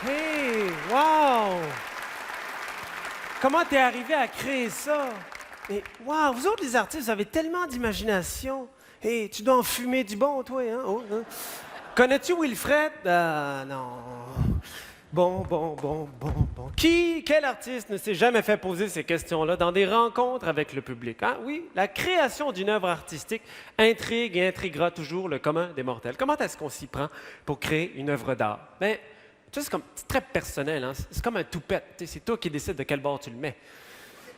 Hey, wow! Comment t'es arrivé à créer ça? Et wow, vous autres les artistes, vous avez tellement d'imagination. Hey, tu dois en fumer du bon, toi, hein? Oh, hein? Connais-tu Wilfred? Non. Bon. Quel artiste ne s'est jamais fait poser ces questions-là dans des rencontres avec le public? Hein? Oui, la création d'une œuvre artistique intrigue et intriguera toujours le commun des mortels. Comment est-ce qu'on s'y prend pour créer une œuvre d'art? Ben, tu sais, c'est très personnel, hein? C'est comme un toupette. Tu sais, c'est toi qui décides de quel bord tu le mets.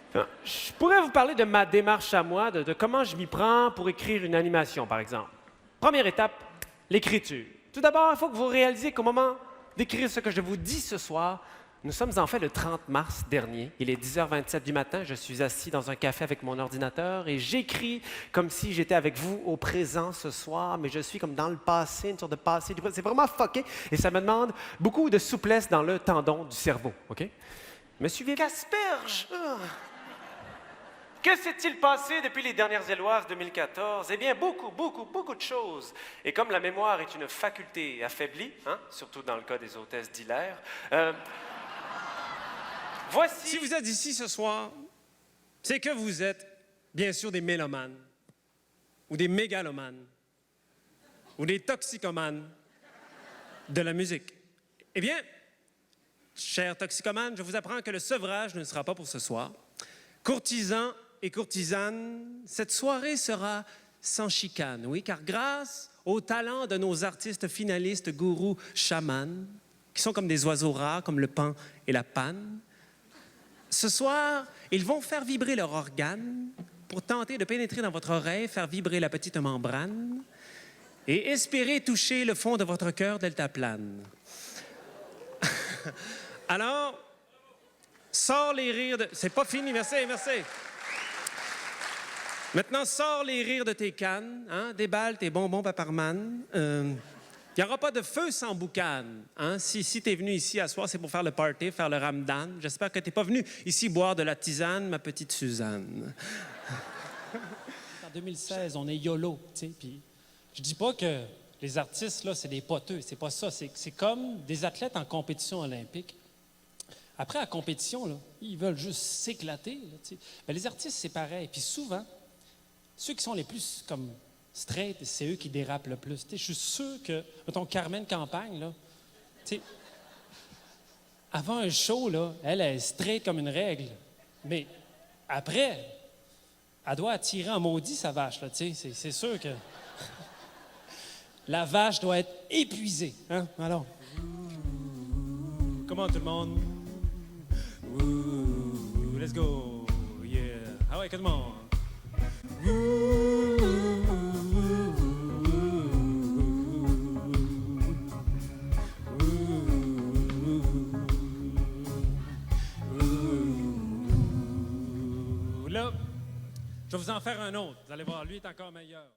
Enfin, je pourrais vous parler de ma démarche à moi, de comment je m'y prends pour écrire une animation, par exemple. Première étape, l'écriture. Tout d'abord, il faut que vous réalisiez qu'au moment d'écrire ce que je vous dis ce soir, nous sommes en fait le 30 mars dernier. Il est 10h27 du matin. Je suis assis dans un café avec mon ordinateur et j'écris comme si j'étais avec vous au présent ce soir, mais je suis comme dans le passé, une sorte de passé. C'est vraiment fucké et ça me demande beaucoup de souplesse dans le tendon du cerveau. OK? Me suivez-vous? Casperge! Que s'est-il passé depuis les dernières Éloises 2014? Eh bien, beaucoup de choses. Et comme la mémoire est une faculté affaiblie, hein, surtout dans le cas des hôtesses d'Hilaire, voici... Si vous êtes ici ce soir, c'est que vous êtes, bien sûr, des mélomanes, ou des mégalomanes, ou des toxicomanes de la musique. Eh bien, chers toxicomanes, je vous apprends que le sevrage ne sera pas pour ce soir. Courtisans et courtisanes, cette soirée sera sans chicane, oui, car grâce au talent de nos artistes finalistes, gourous, chamans, qui sont comme des oiseaux rares, comme le pan et la panne, ce soir, ils vont faire vibrer leur organe pour tenter de pénétrer dans votre oreille, faire vibrer la petite membrane et espérer toucher le fond de votre cœur deltaplane. Alors, sors les rires de... C'est pas fini, merci. Maintenant, sors les rires de tes cannes, hein? Déballe tes bonbons Paparman. Il n'y aura pas de feu sans boucan. Hein? Si tu es venu ici à soir, c'est pour faire le party, faire le ramadan. J'espère que tu n'es pas venu ici boire de la tisane, ma petite Suzanne. En 2016, on est YOLO, tu sais, puis je dis pas que les artistes, là, c'est des poteux, c'est pas ça. C'est comme des athlètes en compétition olympique. Après la compétition, là, ils veulent juste s'éclater. Là, tu sais. Ben, les artistes, c'est pareil. Puis souvent, ceux qui sont les plus comme straight, c'est eux qui dérapent le plus. Tu sais, je suis sûr que, mettons, Carmen Campagne, là, tu sais, avant un show, là, elle est straight comme une règle. Mais après, elle doit attirer en maudit sa vache, là, tu sais. C'est sûr que la vache doit être épuisée. Hein? Alors, comment tout le monde? Ouh, let's go, yeah. Ah ouais, tout le monde. Là, je vais vous en faire un autre. Vous allez voir, lui est encore meilleur.